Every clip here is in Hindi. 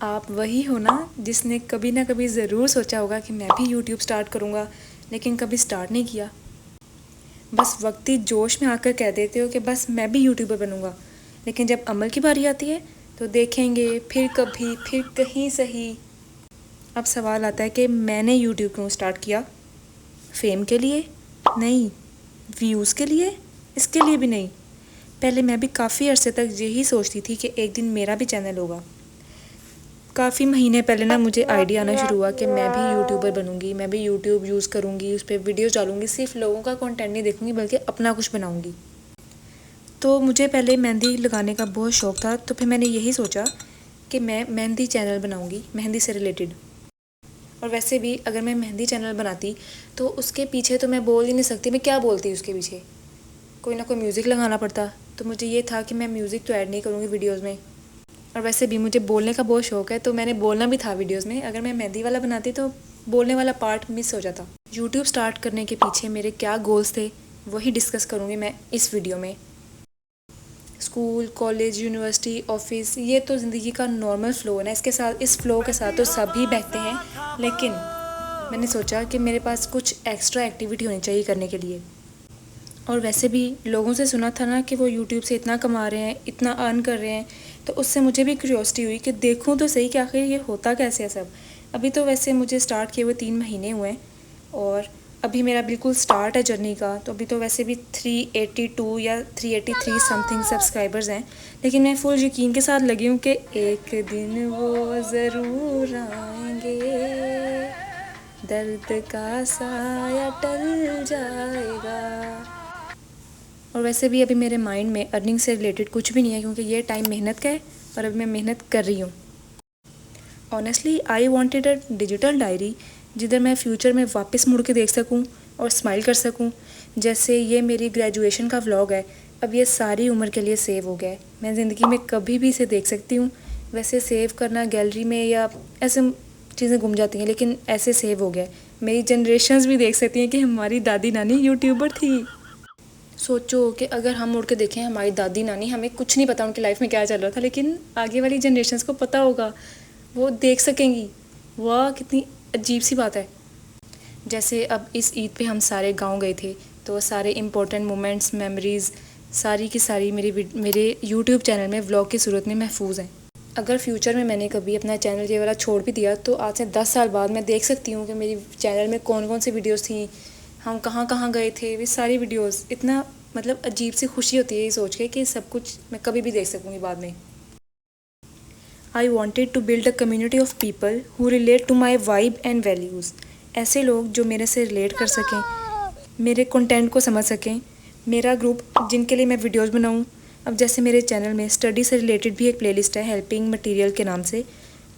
आप वही हो ना जिसने कभी ना कभी ज़रूर सोचा होगा कि मैं भी यूट्यूब स्टार्ट करूँगा, लेकिन कभी स्टार्ट नहीं किया। बस वक्ती जोश में आकर कह देते हो कि बस मैं भी यूट्यूबर बनूँगा, लेकिन जब अमल की बारी आती है तो देखेंगे फिर कभी फिर कहीं सही। अब सवाल आता है कि मैंने यूट्यूब क्यों स्टार्ट किया? फेम के लिए? नहीं। व्यूज़ के लिए? इसके लिए भी नहीं। पहले मैं भी काफ़ी अरसे तक यही सोचती थी कि एक दिन मेरा भी चैनल होगा। काफ़ी महीने पहले ना मुझे आइडिया आना शुरू हुआ कि मैं भी यूट्यूबर बनूंगी, मैं भी यूट्यूब यूज़ करूंगी, उस पर वीडियोज़ डालूंगी, सिर्फ लोगों का कंटेंट नहीं देखूंगी बल्कि अपना कुछ बनाऊंगी। तो मुझे पहले मेहंदी लगाने का बहुत शौक़ था, तो फिर मैंने यही सोचा कि मैं मेहंदी चैनल बनाऊंगी, मेहंदी से रिलेटेड। और वैसे भी अगर मैं मेहंदी चैनल बनाती तो उसके पीछे तो मैं बोल ही नहीं सकती, मैं क्या बोलती उसके पीछे, कोई ना कोई म्यूज़िक लगाना पड़ता। तो मुझे ये था कि मैं म्यूज़िक तो ऐड नहीं करूँगी वीडियोज़ में। और वैसे भी मुझे बोलने का बहुत शौक़ है, तो मैंने बोलना भी था वीडियोस में। अगर मैं मेहंदी वाला बनाती तो बोलने वाला पार्ट मिस हो जाता। यूट्यूब स्टार्ट करने के पीछे मेरे क्या गोल्स थे वही डिस्कस करूँगी मैं इस वीडियो में। स्कूल, कॉलेज, यूनिवर्सिटी, ऑफिस, ये तो ज़िंदगी का नॉर्मल फ़्लो है ना, इस फ़्लो के साथ तो सभी बहते हैं, लेकिन मैंने सोचा कि मेरे पास कुछ एक्स्ट्रा एक्टिविटी होनी चाहिए करने के लिए। और वैसे भी लोगों से सुना था ना कि वो यूट्यूब से इतना कमा रहे हैं, इतना अर्न कर रहे हैं, तो उससे मुझे भी क्यूरियोसिटी हुई कि देखूं तो सही कि आखिर ये होता कैसे है सब। अभी तो वैसे मुझे स्टार्ट किए हुए 3 महीने हुए हैं और अभी मेरा बिल्कुल स्टार्ट है जर्नी का। तो अभी तो वैसे भी 382 या 383 समथिंग सब्सक्राइबर्स हैं, लेकिन मैं फुल यकीन के साथ लगी हूँ कि एक दिन वो ज़रूर आएंगे, दर्द का साया टल जाएगा। और वैसे भी अभी मेरे माइंड में अर्निंग से रिलेटेड कुछ भी नहीं है, क्योंकि ये टाइम मेहनत का है और अभी मैं मेहनत कर रही हूँ। Honestly I wanted a digital diary जिधर मैं फ्यूचर में वापस मुड़ के देख सकूँ और स्माइल कर सकूँ। जैसे ये मेरी ग्रेजुएशन का व्लॉग है, अब ये सारी उम्र के लिए सेव हो गया है, मैं ज़िंदगी में कभी भी इसे देख सकती हूँ। वैसे सेव करना गैलरी में या ऐसे चीज़ें गुम जाती हैं, लेकिन ऐसे सेव हो गया है। मेरी जनरेशन्स भी देख सकती हैं कि हमारी दादी नानी यूट्यूबर थी। सोचो कि अगर हम मुड़ के देखें, हमारी दादी नानी, हमें कुछ नहीं पता उनकी लाइफ में क्या चल रहा था, लेकिन आगे वाली जनरेशन्स को पता होगा, वो देख सकेंगी। वाह, कितनी अजीब सी बात है। जैसे अब इस ईद पे हम सारे गांव गए थे, तो वो सारे इम्पोर्टेंट मोमेंट्स, मेमोरीज़ सारी की सारी मेरे यूट्यूब चैनल में व्लॉग की सूरत में महफूज हैं। अगर फ्यूचर में मैंने कभी अपना चैनल ये वाला छोड़ भी दिया तो आज से 10 साल बाद मैं देख सकती हूँ कि मेरी चैनल में कौन कौन सी वीडियोज़ थी, हम कहाँ कहाँ गए थे, वे सारी वीडियोज़। इतना मतलब अजीब सी खुशी होती है ये सोच के कि सब कुछ मैं कभी भी देख सकूँगी बाद में। I wanted to build a community of people who relate to my vibe and values. ऐसे लोग जो मेरे से रिलेट कर सकें, मेरे कंटेंट को समझ सकें, मेरा ग्रुप जिनके लिए मैं वीडियोज़ बनाऊँ। अब जैसे मेरे चैनल में स्टडी से रिलेटेड भी एक प्लेलिस्ट है हेल्पिंग मटेरियल के नाम से,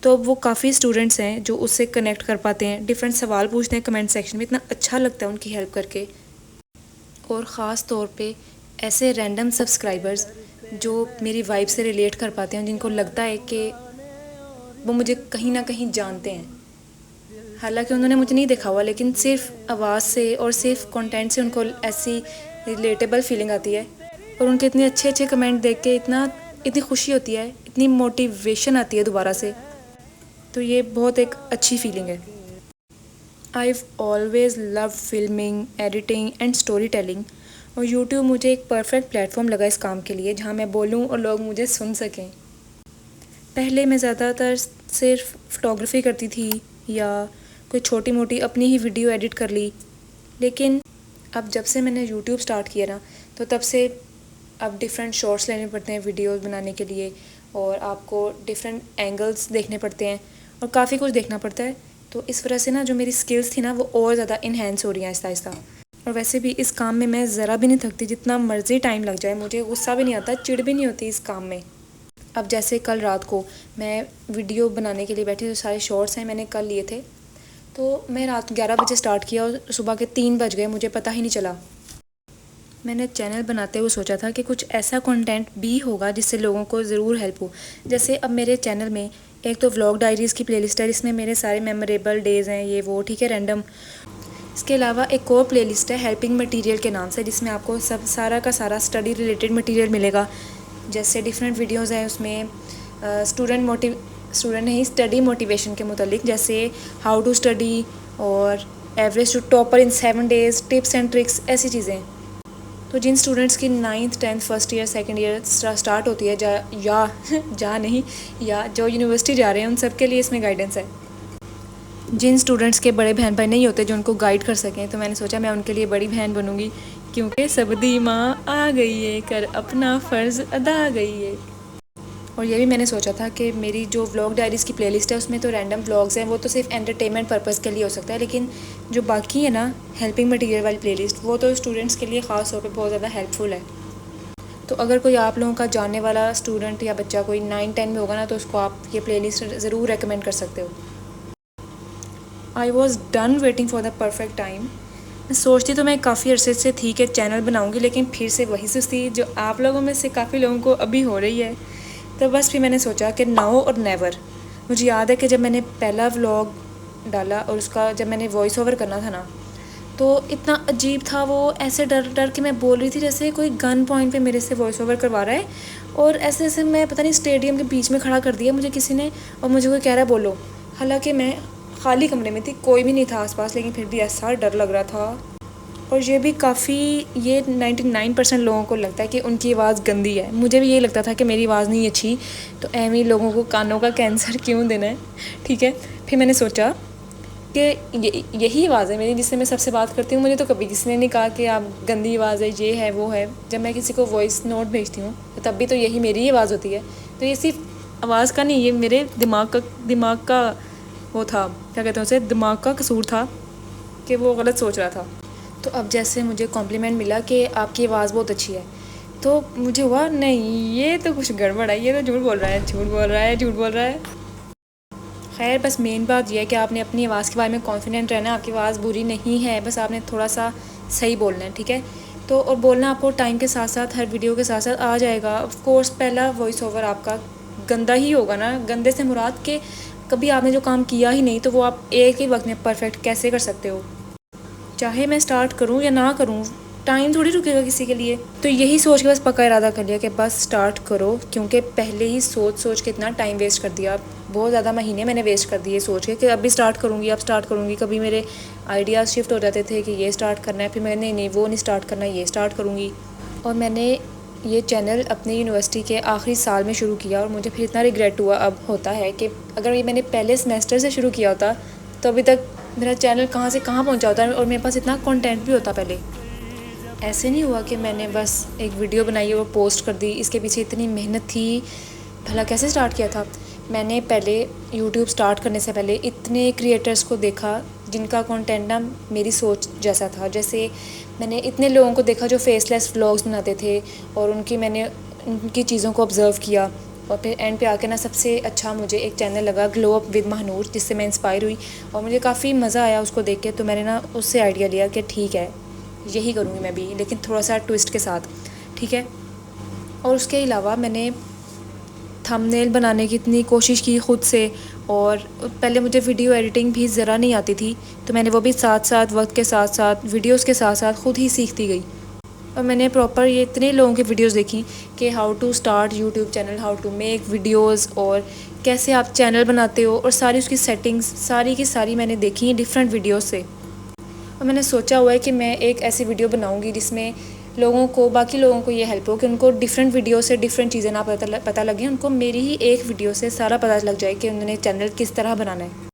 तो अब वो काफ़ी स्टूडेंट्स हैं जो उससे कनेक्ट कर पाते हैं, डिफरेंट सवाल पूछते हैं कमेंट सेक्शन में, इतना अच्छा लगता है उनकी हेल्प करके। और ख़ास तौर पे ऐसे रैंडम सब्सक्राइबर्स जो मेरी वाइब से रिलेट कर पाते हैं, जिनको लगता है कि वो मुझे कहीं ना कहीं जानते हैं, हालांकि उन्होंने मुझे नहीं देखा हुआ, लेकिन सिर्फ आवाज़ से और सिर्फ कंटेंट से उनको ऐसी रिलेटेबल फीलिंग आती है। और उनके इतने अच्छे अच्छे कमेंट देख के इतनी खुशी होती है, इतनी मोटिवेशन आती है दोबारा से। तो ये बहुत एक अच्छी फीलिंग है। I've always loved filming, editing and story telling, और यूट्यूब मुझे एक परफेक्ट प्लेटफॉर्म लगा इस काम के लिए, जहाँ मैं बोलूँ और लोग मुझे सुन सकें। पहले मैं ज़्यादातर सिर्फ फ़ोटोग्राफी करती थी या कोई छोटी मोटी अपनी ही वीडियो एडिट कर ली, लेकिन अब जब से मैंने यूट्यूब स्टार्ट किया ना, तो तब से अब डिफरेंट शॉट्स लेने पड़ते हैं वीडियोस बनाने के लिए, और आपको डिफरेंट एंगल्स देखने पड़ते हैं और काफ़ी कुछ देखना पड़ता है। तो इस वजह से ना जो मेरी स्किल्स थी ना वो और ज़्यादा इन्हेंस हो रही हैं आहिस्ता आहिस्ता। और वैसे भी इस काम में मैं ज़रा भी नहीं थकती, जितना मर्ज़ी टाइम लग जाए, मुझे गुस्सा भी नहीं आता, चिढ़ भी नहीं होती इस काम में। अब जैसे कल रात को मैं वीडियो बनाने के लिए बैठी, तो सारे शॉर्ट्स हैं मैंने कल लिए थे, तो मैं रात 11 बजे स्टार्ट किया और सुबह के 3 बज गए, मुझे पता ही नहीं चला। मैंने चैनल बनाते हुए सोचा था कि कुछ ऐसा कंटेंट भी होगा जिससे लोगों को ज़रूर हेल्प हो। जैसे अब मेरे चैनल में एक तो व्लॉग डायरीज़ की प्लेलिस्ट है, जिसमें मेरे सारे मेमोरेबल डेज़ हैं, ये वो ठीक है, रैंडम। इसके अलावा एक और प्लेलिस्ट है हेल्पिंग मटेरियल के नाम से, जिसमें आपको सब सारा का सारा स्टडी रिलेटेड मटेरियल मिलेगा। जैसे डिफरेंट वीडियोज़ हैं उसमें, स्टूडेंट नहीं, स्टडी मोटिवेशन के मुतालिक, जैसे हाउ टू स्टडी और average to topper in 7 days, tips and tricks, ऐसी चीज़ें। तो जिन स्टूडेंट्स की 9th 10th first year second year start होती है या जो यूनिवर्सिटी जा रहे हैं, उन सब के लिए इसमें गाइडेंस है। जिन स्टूडेंट्स के बड़े बहन भाई नहीं होते जो उनको गाइड कर सकें, तो मैंने सोचा मैं उनके लिए बड़ी बहन बनूंगी, क्योंकि सबदी माँ आ गई है, कर अपना फ़र्ज़ अदा गई है। और ये भी मैंने सोचा था कि मेरी जो व्लॉग डायरीज़ की प्लेलिस्ट है उसमें तो रैंडम व्लॉग्स हैं, वो तो सिर्फ एंटरटेनमेंट पर्पज़ के लिए हो सकता है, लेकिन जो बाकी है ना हेल्पिंग मटेरियल वाली प्लेलिस्ट, वो तो स्टूडेंट्स के लिए ख़ास तौर पे बहुत ज़्यादा हेल्पफुल है। तो अगर कोई आप लोगों का जानने वाला स्टूडेंट या बच्चा कोई 9-10 में होगा ना, तो उसको आप ये प्लेलिस्ट ज़रूर रेकमेंड कर सकते हो। I was done waiting for the perfect time. मैं सोचती तो मैं काफ़ी अरसे से थी कि चैनल बनाऊंगी, लेकिन फिर से वही सुस्ती जो आप लोगों में से काफ़ी लोगों को अभी हो रही है। तो बस फिर मैंने सोचा कि नाउ और नेवर। मुझे याद है कि जब मैंने पहला व्लॉग डाला और उसका जब मैंने वॉइस ओवर करना था ना, तो इतना अजीब था वो, ऐसे डर डर के मैं बोल रही थी जैसे कोई गन पॉइंट पे मेरे से वॉइस ओवर करवा रहा है, और ऐसे ऐसे मैं पता नहीं स्टेडियम के बीच में खड़ा कर दिया मुझे किसी ने, और मुझे कोई कह रहा है बोलो। हालांकि मैं खाली कमरे में थी, कोई भी नहीं था आसपास, लेकिन फिर भी ऐसा डर लग रहा था। और ये भी काफ़ी, ये 99% लोगों को लगता है कि उनकी आवाज़ गंदी है। मुझे भी यही लगता था कि मेरी आवाज़ नहीं अच्छी, तो ऐਵੇਂ ही लोगों को कानों का कैंसर क्यों देना है, ठीक है। फिर मैंने सोचा कि यही आवाज़ है मेरी जिससे मैं सबसे बात करती हूँ। मुझे तो कभी किसी ने नहीं कहा कि आप गंदी आवाज़ है, ये है वो है। जब मैं किसी को वॉइस नोट भेजती हूँ तो तब भी तो यही मेरी आवाज़ होती है। तो ये सिर्फ आवाज़ का नहीं, ये मेरे दिमाग का वो था, क्या कहते हैं उसे, दिमाग का कसूर था कि वो गलत सोच रहा था। तो अब जैसे मुझे कॉम्प्लीमेंट मिला कि आपकी आवाज़ बहुत अच्छी है, तो मुझे हुआ नहीं, ये तो कुछ गड़बड़ है, ये तो झूठ बोल रहा है। खैर, बस मेन बात यह है कि आपने अपनी आवाज़ के बारे में कॉन्फिडेंट रहना है। आपकी आवाज़ बुरी नहीं है, बस आपने थोड़ा सा सही बोलना है, ठीक है। तो और बोलना आपको टाइम के साथ साथ, हर वीडियो के साथ साथ आ जाएगा। ऑफ कोर्स पहला वॉइस ओवर आपका गंदा ही होगा ना, गंदे से मुराद के कभी आपने जो काम किया ही नहीं, तो वो आप एक ही वक्त में परफेक्ट कैसे कर सकते हो। चाहे मैं स्टार्ट करूं या ना करूं, टाइम थोड़ी रुकेगा किसी के लिए। तो यही सोच के बस पक्का इरादा कर लिया कि बस स्टार्ट करो, क्योंकि पहले ही सोच के इतना टाइम वेस्ट कर दिया, बहुत ज़्यादा महीने मैंने वेस्ट कर दिए सोच के कि अभी स्टार्ट करूँगी। कभी मेरे आइडियाज़ शिफ्ट हो जाते थे कि ये स्टार्ट करना है, फिर मैंने नहीं वो नहीं स्टार्ट करना, ये स्टार्ट करूँगी। और मैंने ये चैनल अपनी यूनिवर्सिटी के आखिरी साल में शुरू किया, और मुझे फिर इतना रिग्रेट हुआ अब होता है कि अगर ये मैंने पहले सेमेस्टर से शुरू किया होता तो अभी तक मेरा चैनल कहाँ से कहाँ पहुँचा होता है, और मेरे पास इतना कंटेंट भी होता पहले। ऐसे नहीं हुआ कि मैंने बस एक वीडियो बनाई और पोस्ट कर दी, इसके पीछे इतनी मेहनत थी। भला कैसे स्टार्ट किया था मैंने? पहले यूट्यूब स्टार्ट करने से पहले इतने क्रिएटर्स को देखा जिनका कंटेंट ना मेरी सोच जैसा था। जैसे मैंने इतने लोगों को देखा जो फेसलेस व्लॉग्स बनाते थे, और मैंने उनकी चीज़ों को ऑब्ज़र्व किया, और फिर एंड पे आके ना सबसे अच्छा मुझे एक चैनल लगा ग्लो अप विद महानूर, जिससे मैं इंस्पायर हुई और मुझे काफ़ी मज़ा आया उसको देख के। तो मैंने ना उससे आइडिया लिया कि ठीक है, यही करूँगी मैं भी, लेकिन थोड़ा सा ट्विस्ट के साथ, ठीक है। और उसके अलावा मैंने थंबनेल बनाने की इतनी कोशिश की ख़ुद से, और पहले मुझे वीडियो एडिटिंग भी ज़रा नहीं आती थी, तो मैंने वो भी साथ साथ वक्त के साथ साथ वीडियोस के साथ साथ ख़ुद ही सीखती गई। और मैंने प्रॉपर ये इतने लोगों की वीडियोस देखी कि how to start YouTube channel, how to make videos, और कैसे आप चैनल बनाते हो, और सारी उसकी सेटिंग्स सारी की सारी मैंने देखी डिफरेंट वीडियोस से। और मैंने सोचा हुआ है कि मैं एक ऐसी वीडियो बनाऊंगी जिसमें बाकी लोगों को ये हेल्प हो कि उनको डिफरेंट वीडियो से डिफरेंट चीज़ें ना पता लगे, उनको मेरी ही एक वीडियो से सारा पता लग जाए कि उन्होंने चैनल किस तरह बनाना है।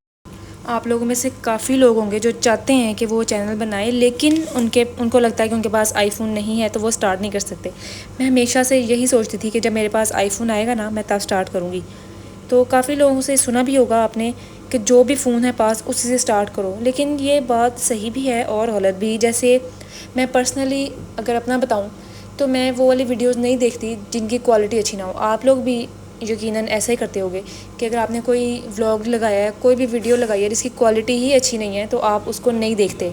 आप लोगों में से काफ़ी लोग होंगे जो चाहते हैं कि वो चैनल बनाए, लेकिन उनको लगता है कि उनके पास आईफोन नहीं है तो वो स्टार्ट नहीं कर सकते। मैं हमेशा से यही सोचती थी कि जब मेरे पास आईफोन आएगा ना, मैं तब स्टार्ट करूँगी। तो काफ़ी लोगों से सुना भी होगा आपने कि जो भी फ़ोन है पास उसी से स्टार्ट करो, लेकिन ये बात सही भी है और गलत भी। जैसे मैं पर्सनली अगर अपना बताऊँ तो मैं वो वाली वीडियोज़ नहीं देखती जिनकी क्वालिटी अच्छी ना हो। आप लोग भी यकीनन ऐसा ही करते होगे कि अगर आपने कोई व्लॉग लगाया है, कोई भी वीडियो लगाई है जिसकी क्वालिटी ही अच्छी नहीं है, तो आप उसको नहीं देखते।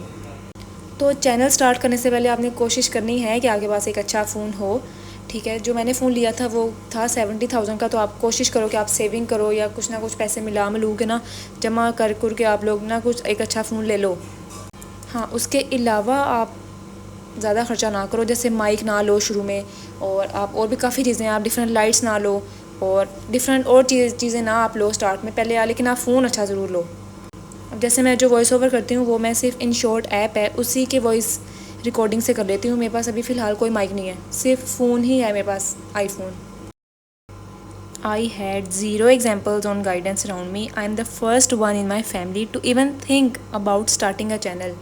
तो चैनल स्टार्ट करने से पहले आपने कोशिश करनी है कि आपके पास एक अच्छा फ़ोन हो, ठीक है। जो मैंने फ़ोन लिया था वो था 70,000 का, तो आप कोशिश करो कि आप सेविंग करो या कुछ ना कुछ पैसे मिलू के ना जमा कर के आप लोग ना कुछ एक अच्छा फ़ोन ले लो। हाँ, उसके अलावा आप ज़्यादा ख़र्चा ना करो, जैसे माइक ना लो शुरू में, और आप और भी काफ़ी चीज़ें, आप डिफरेंट लाइट्स ना लो, और डिफरेंट और चीज़ें ना आप लो स्टार्ट में पहले लेकिन आप फ़ोन अच्छा ज़रूर लो। अब जैसे मैं जो वॉइस ओवर करती हूँ वो मैं सिर्फ इन शॉर्ट ऐप है उसी के वॉइस रिकॉर्डिंग से कर लेती हूँ। मेरे पास अभी फ़िलहाल कोई माइक नहीं है, सिर्फ फ़ोन ही है मेरे पास, iPhone. I had zero examples on guidance around me. I am the first one in my family to even think about starting a channel.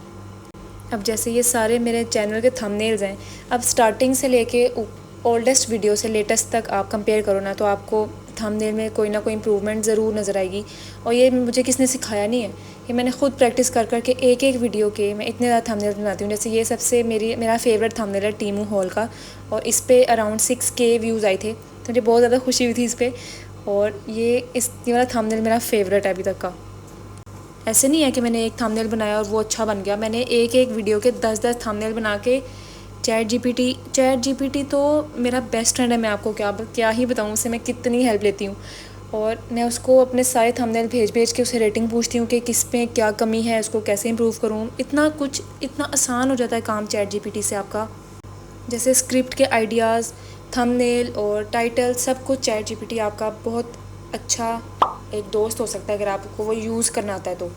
अब जैसे ये सारे मेरे चैनल के थंबनेल्स हैं, अब स्टार्टिंग से लेके ओल्डेस्ट वीडियो से लेटेस्ट तक आप कंपेयर करो ना तो आपको थंबनेल में कोई ना कोई इम्प्रूवमेंट ज़रूर नज़र आएगी। और ये मुझे किसने सिखाया नहीं है, ये मैंने खुद प्रैक्टिस कर करके एक एक वीडियो के मैं इतने ज़्यादा थंबनेल बनाती हूँ। जैसे ये सबसे मेरा फेवरेट थंबनेल है टीमू हॉल का, और इस पर अराउंड 6K व्यूज़ आए थे, तो मुझे बहुत ज़्यादा खुशी हुई थी इस पर। और ये वाला थंबनेल मेरा फेवरेट है अभी तक का। ऐसे नहीं है कि मैंने एक थंबनेल बनाया और वो अच्छा बन गया, मैंने एक एक वीडियो के 10-10 थंबनेल बना के चैट जीपीटी तो मेरा बेस्ट फ्रेंड है। मैं आपको क्या ही बताऊँ, उससे मैं कितनी हेल्प लेती हूँ। और मैं उसको अपने सारे थंबनेल भेज के उससे रेटिंग पूछती हूँ कि किस में क्या कमी है, उसको कैसे इम्प्रूव करूँ। इतना आसान हो जाता है काम चैट जीपीटी से आपका। जैसे स्क्रिप्ट के आइडियाज़, थंबनेल और टाइटल, सब कुछ चैट जीपीटी आपका बहुत अच्छा एक दोस्त हो सकता है अगर आपको वो यूज़ करना आता है तो।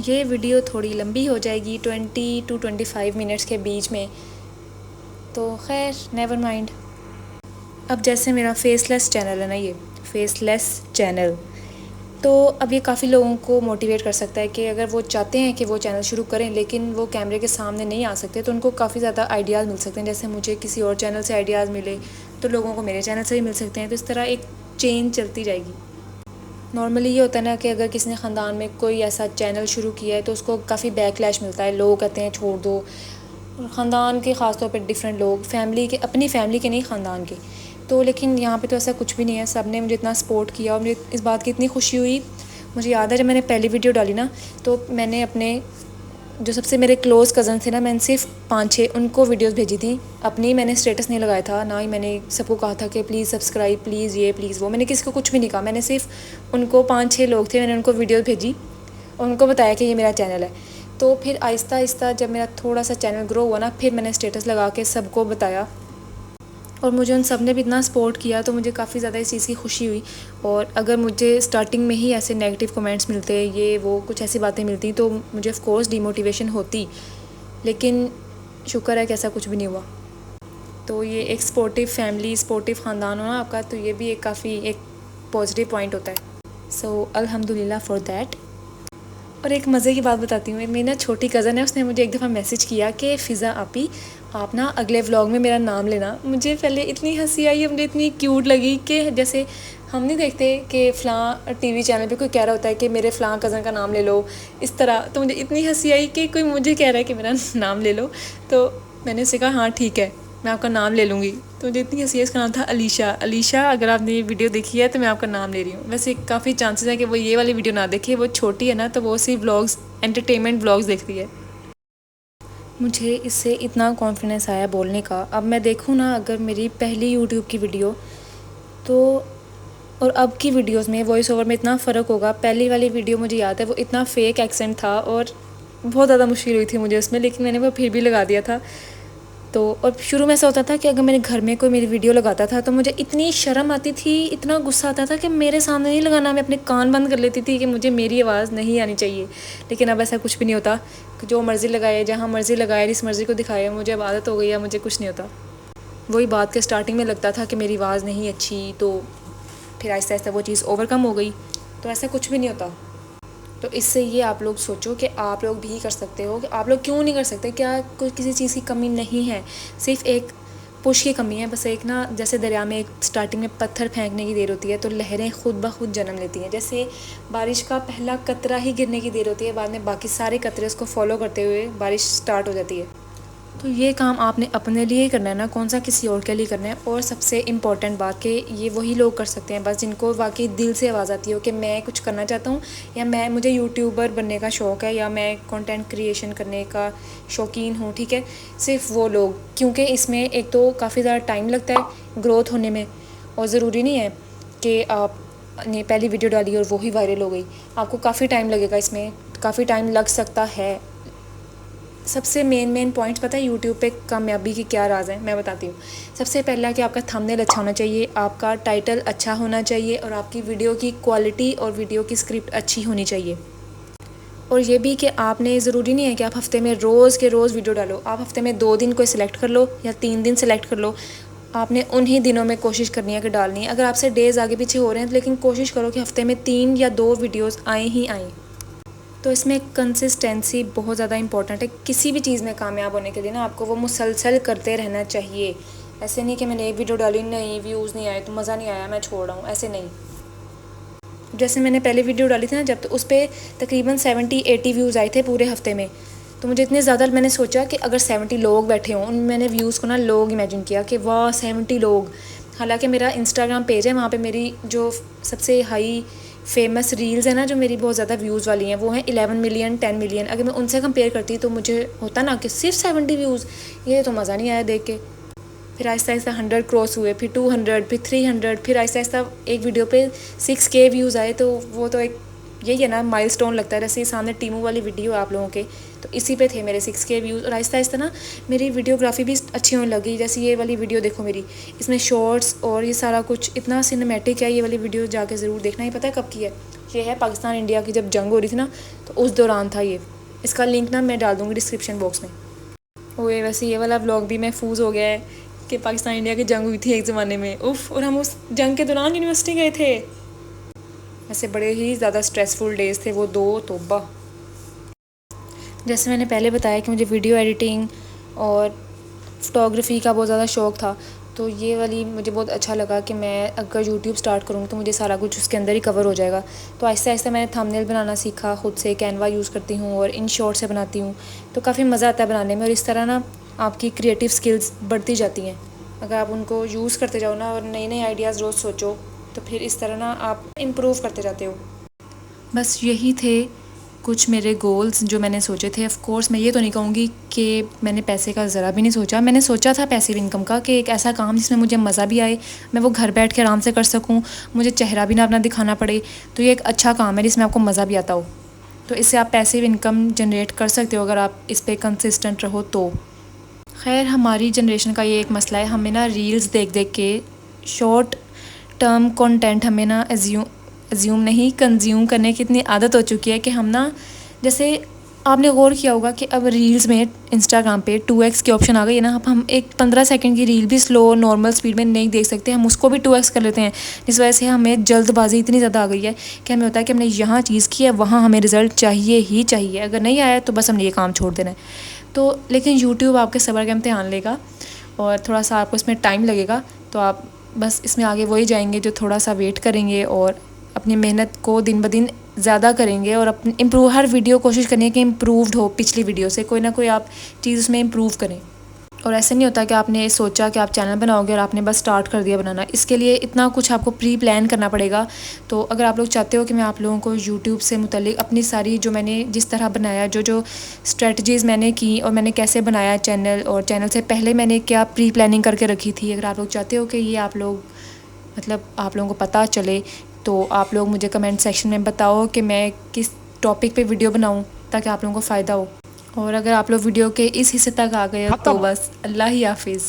ये वीडियो थोड़ी लंबी हो जाएगी 20 to 25 मिनट्स के बीच में, तो खैर नेवर माइंड। अब जैसे मेरा फेसलेस चैनल है ना, ये फेसलेस चैनल, तो अब ये काफ़ी लोगों को मोटिवेट कर सकता है कि अगर वो चाहते हैं कि वो चैनल शुरू करें लेकिन वो कैमरे के सामने नहीं आ सकते, तो उनको काफ़ी ज़्यादा आइडियाज़ मिल सकते हैं। जैसे मुझे किसी और चैनल से आइडियाज़ मिले तो लोगों को मेरे चैनल से भी मिल सकते हैं, तो इस तरह एक चेन चलती जाएगी। नॉर्मली ये होता है ना कि अगर किसी ने ख़ानदान में कोई ऐसा चैनल शुरू किया है तो उसको काफ़ी बैकलैश मिलता है, लोग कहते हैं छोड़ दो। और ख़ानदान के ख़ास तौर पे डिफरेंट लोग, फैमिली के, अपनी फैमिली के नहीं ख़ानदान के, तो लेकिन यहाँ पे तो ऐसा कुछ भी नहीं है। सब ने मुझे इतना सपोर्ट किया और मुझे इस बात की इतनी खुशी हुई। मुझे याद है जब मैंने पहली वीडियो डाली ना, तो मैंने अपने जो सबसे मेरे क्लोज़ कज़न थे ना, मैंने सिर्फ 5-6 उनको वीडियोस भेजी थी। अपनी मैंने स्टेटस नहीं लगाया था, ना ही मैंने सबको कहा था कि प्लीज़ सब्सक्राइब, प्लीज़ ये प्लीज़ वो, मैंने किसी को कुछ भी नहीं कहा। मैंने सिर्फ उनको 5-6 लोग थे, मैंने उनको वीडियोस भेजी और उनको बताया कि ये मेरा चैनल है। तो फिर आहिस्ता आहिस्ता जब मेरा थोड़ा सा चैनल ग्रो हुआ ना, फिर मैंने स्टेटस लगा के सबको बताया और मुझे उन सब ने भी इतना सपोर्ट किया, तो मुझे काफ़ी ज़्यादा इस चीज़ की खुशी हुई। और अगर मुझे स्टार्टिंग में ही ऐसे नेगेटिव कमेंट्स मिलते, ये वो कुछ ऐसी बातें मिलती, तो मुझे ऑफ कोर्स डिमोटिवेशन होती, लेकिन शुक्र है कि ऐसा कुछ भी नहीं हुआ। तो ये एक सपोर्टिव फैमिली, सपोर्टिव ख़ानदान हो ना आपका, तो ये भी एक काफ़ी एक पॉजिटिव पॉइंट होता है। सो अल्हम्दुलिल्लाह फॉर दैट। और एक मज़े की बात बताती हूँ, मेरी ना छोटी कज़न है, उसने मुझे एक दफ़ा मैसेज किया कि फ़िज़ा आपी आप ना अगले व्लॉग में मेरा नाम लेना। मुझे पहले इतनी हंसी आई, मुझे इतनी क्यूट लगी कि जैसे हम नहीं देखते कि फ़लाँ टीवी चैनल पे कोई कह रहा होता है कि मेरे फ़लाँ कज़न का नाम ले लो, इस तरह। तो मुझे इतनी हंसी आई कि कोई मुझे कह रहा है कि मेरा नाम ले लो, तो मैंने उससे कहा हाँ ठीक है, मैं आपका नाम ले लूँगी। तो मुझे इतनी हंसी है। इसका नाम था अलीशा। अगर आपने ये वीडियो देखी है तो मैं आपका नाम ले रही हूँ। वैसे काफ़ी चांसेस है कि वो ये वाली वीडियो ना देखे, वो छोटी है ना, तो वो सिर्फ व्लॉग्स, एंटरटेनमेंट व्लॉग्स देखती है। मुझे इससे इतना कॉन्फिडेंस आया बोलने का। अब मैं देखूँ ना, अगर मेरी पहली यूट्यूब की वीडियो तो और अब की वीडियोस में वॉइस ओवर में इतना फ़र्क होगा। पहली वाली वीडियो मुझे याद है वो इतना फेक एक्सेंट था और बहुत ज़्यादा मुश्किल हुई थी मुझे उसमें, लेकिन मैंने वो फिर भी लगा दिया था। तो और शुरू में ऐसा होता था कि अगर मेरे घर में कोई मेरी वीडियो लगाता था तो मुझे इतनी शर्म आती थी, इतना गुस्सा आता था कि मेरे सामने नहीं लगाना। मैं अपने कान बंद कर लेती थी कि मुझे मेरी आवाज़ नहीं आनी चाहिए। लेकिन अब ऐसा कुछ भी नहीं होता, जो मर्ज़ी लगाए, जहाँ मर्ज़ी लगाए, जिस मर्ज़ी को दिखाए। मुझे अब आदत हो गई है, मुझे कुछ नहीं होता। वही बात के स्टार्टिंग में लगता था कि मेरी आवाज़ नहीं अच्छी, तो फिर आहिस्ता आहिस्ता वो चीज़ ओवरकम हो गई। तो ऐसा कुछ भी नहीं होता। तो इससे ये आप लोग सोचो कि आप लोग भी कर सकते हो, कि आप लोग क्यों नहीं कर सकते। क्या कोई किसी चीज़ की कमी नहीं है, सिर्फ एक पुश की कमी है। बस एक ना, जैसे दरिया में एक स्टार्टिंग में पत्थर फेंकने की देर होती है तो लहरें खुद ब खुद जन्म लेती हैं। जैसे बारिश का पहला कतरा ही गिरने की देर होती है, बाद में बाकी सारे कतरे उसको फॉलो करते हुए बारिश स्टार्ट हो जाती है। तो ये काम आपने अपने लिए ही करना है ना, कौन सा किसी और के लिए करना है। और सबसे इम्पॉर्टेंट बात कि ये वही लोग कर सकते हैं बस जिनको वाकई दिल से आवाज़ आती हो कि मैं कुछ करना चाहता हूँ, या मुझे यूट्यूबर बनने का शौक़ है, या मैं कंटेंट क्रिएशन करने का शौकीन हूँ, ठीक है। सिर्फ वो लोग, क्योंकि इसमें एक तो काफ़ी ज़्यादा टाइम लगता है ग्रोथ होने में, और ज़रूरी नहीं है कि आपने पहली वीडियो डाली और वो ही वायरल हो गई। आपको काफ़ी टाइम लगेगा, इसमें काफ़ी टाइम लग सकता है। सबसे मेन पॉइंट्स पता है यूट्यूब पे कामयाबी की क्या राज है, मैं बताती हूँ। सबसे पहला कि आपका थंबनेल अच्छा होना चाहिए, आपका टाइटल अच्छा होना चाहिए और आपकी वीडियो की क्वालिटी और वीडियो की स्क्रिप्ट अच्छी होनी चाहिए। और ये भी कि आपने ज़रूरी नहीं है कि आप हफ़्ते में रोज़ के रोज़ वीडियो डालो, आप हफ़्ते में 2 दिन कोई सिलेक्ट कर लो या 3 दिन सिलेक्ट कर लो, आपने उन्हीं दिनों में कोशिश करनी है कि डालनी है। अगर आपसे डेज़ आगे पीछे हो रहे हैं तो लेकिन कोशिश करो कि हफ़्ते में 3 या 2 वीडियोज़ आएँ ही आएँ। तो इसमें कंसिस्टेंसी बहुत ज़्यादा इंपॉर्टेंट है। किसी भी चीज़ में कामयाब होने के लिए ना आपको वो मुसलसल करते रहना चाहिए। ऐसे नहीं कि मैंने एक वीडियो डाली, नहीं व्यूज़ नहीं आए तो मज़ा नहीं आया मैं छोड़ रहा हूँ, ऐसे नहीं। जैसे मैंने पहले वीडियो डाली थी ना जब, तो उस पर तकरीबन 70-80 व्यूज़ आए थे पूरे हफ्ते में। तो मुझे इतने ज़्यादा, मैंने सोचा कि अगर 70 लोग बैठे हों, मैंने व्यूज़ को ना लोग इमेजिन किया कि वाह 70 लोग। हालांकि मेरा इंस्टाग्राम पेज है, वहाँ पे मेरी जो सबसे हाई फेमस रील्स है ना, जो मेरी बहुत ज़्यादा व्यूज़ वाली हैं, वो हैं 11 मिलियन 10 मिलियन। अगर मैं उनसे कंपेयर करती तो मुझे होता ना कि सिर्फ 70 व्यूज़, ये तो मज़ा नहीं आया देख के। फिर आहिस्ता आहिस्ता 100 क्रॉस हुए, फिर 200, फिर 300, फिर आहिस्ता आहिस्ता एक वीडियो पे 6K व्यूज़ आए। तो वो तो एक यही है ना माइलस्टोन लगता है। जैसे सामने टीमू वाली वीडियो आप लोगों के, तो इसी पे थे मेरे 6K व्यूज़। और आहिस्ता आहिस्ता ना मेरी वीडियोग्राफी भी अच्छी होने लगी। जैसे ये वाली वीडियो देखो मेरी, इसमें शॉर्ट्स और ये सारा कुछ इतना सिनेमैटिक है। ये वाली वीडियो जाके ज़रूर देखना। ही पता है कब की है? ये है पाकिस्तान इंडिया की जब जंग हो रही थी ना, तो उस दौरान था ये। इसका लिंक ना मैं डाल दूँगी डिस्क्रिप्शन बॉक्स में। ओए वैसे ये वाला व्लॉग भी महफूज हो गया है कि पाकिस्तान इंडिया की जंग हुई थी एक ज़माने में, उफ़, और हम उस जंग के दौरान यूनिवर्सिटी गए थे। वैसे बड़े ही ज़्यादा स्ट्रेसफुल डेज़ थे वो दो, तौबा। जैसे मैंने पहले बताया कि मुझे वीडियो एडिटिंग और फ़ोटोग्राफ़ी का बहुत ज़्यादा शौक़ था, तो ये वाली मुझे बहुत अच्छा लगा कि मैं अगर यूट्यूब स्टार्ट करूँ तो मुझे सारा कुछ उसके अंदर ही कवर हो जाएगा। तो आहिस्ता आहिस्ता मैंने थंबनेल बनाना सीखा खुद से, कैनवा यूज़ करती हूँ और इन शॉर्ट से बनाती हूँ। तो काफ़ी मज़ा आता है बनाने में। और इस तरह ना आपकी क्रिएटिव स्किल्स बढ़ती जाती हैं अगर आप उनको यूज़ करते जाओ ना, और नए नए आइडियाज़ रोज़ सोचो, तो फिर इस तरह ना आप इम्प्रूव करते जाते हो। बस यही थे कुछ मेरे गोल्स जो मैंने सोचे थे। ऑफ़ कोर्स मैं ये तो नहीं कहूँगी कि मैंने पैसे का ज़रा भी नहीं सोचा। मैंने सोचा था पैसिव इनकम का, कि एक ऐसा काम जिसमें मुझे मज़ा भी आए, मैं वो घर बैठ के आराम से कर सकूँ, मुझे चेहरा भी ना अपना दिखाना पड़े। तो ये एक अच्छा काम है जिसमें आपको मज़ा भी आता हो। तो इससे आप पैसिव इनकम जनरेट कर सकते हो अगर आप इस पर कंसिस्टेंट रहो तो। खैर हमारी जनरेशन का ये एक मसला है, हमें ना रील्स देख देख के शॉर्ट टर्म कंटेंट हमें ना एज्यूम नहीं कंज्यूम करने की इतनी आदत हो चुकी है कि हम ना, जैसे आपने गौर किया होगा कि अब रील्स में इंस्टाग्राम पे 2x की ऑप्शन आ गई है ना। अब हम एक 15 सेकंड की रील भी स्लो नॉर्मल स्पीड में नहीं देख सकते, हम उसको भी 2x कर लेते हैं। जिस वजह से हमें जल्दबाजी इतनी ज़्यादा आ गई है कि हमें होता है कि हमने यहाँ चीज़ की है, वहाँ हमें रिज़ल्ट चाहिए ही चाहिए। अगर नहीं आया तो बस हमने ये काम छोड़ देना है। तो लेकिन यूट्यूब आपके सब्र का इम्तिहान लेगा और थोड़ा सा आपको इसमें टाइम लगेगा। तो आप बस इसमें आगे वही जाएंगे जो थोड़ा सा वेट करेंगे और अपनी मेहनत को दिन ब दिन ज़्यादा करेंगे और अपनी इम्प्रूव, हर वीडियो कोशिश करनी है कि इम्प्रूव्ड हो पिछली वीडियो से, कोई ना कोई आप चीज़ उसमें इम्प्रूव करें। और ऐसे नहीं होता कि आपने सोचा कि आप चैनल बनाओगे और आपने बस स्टार्ट कर दिया बनाना। इसके लिए इतना कुछ आपको प्री प्लान करना पड़ेगा। तो अगर आप लोग चाहते हो कि मैं आप लोगों को यूट्यूब से मुतल्लिक अपनी सारी, जो मैंने जिस तरह बनाया, जो स्ट्रेटजीज़ मैंने की और मैंने कैसे बनाया चैनल, और चैनल से पहले मैंने क्या प्री प्लानिंग करके रखी थी, अगर आप लोग चाहते हो कि ये आप लोग मतलब आप लोगों को पता चले, तो आप लोग मुझे कमेंट सेक्शन में बताओ कि मैं किस टॉपिक पे वीडियो बनाऊं ताकि आप लोगों को फ़ायदा हो। और अगर आप लोग वीडियो के इस हिस्से तक आ गए हो तो बस अल्लाह ही हाफिज़।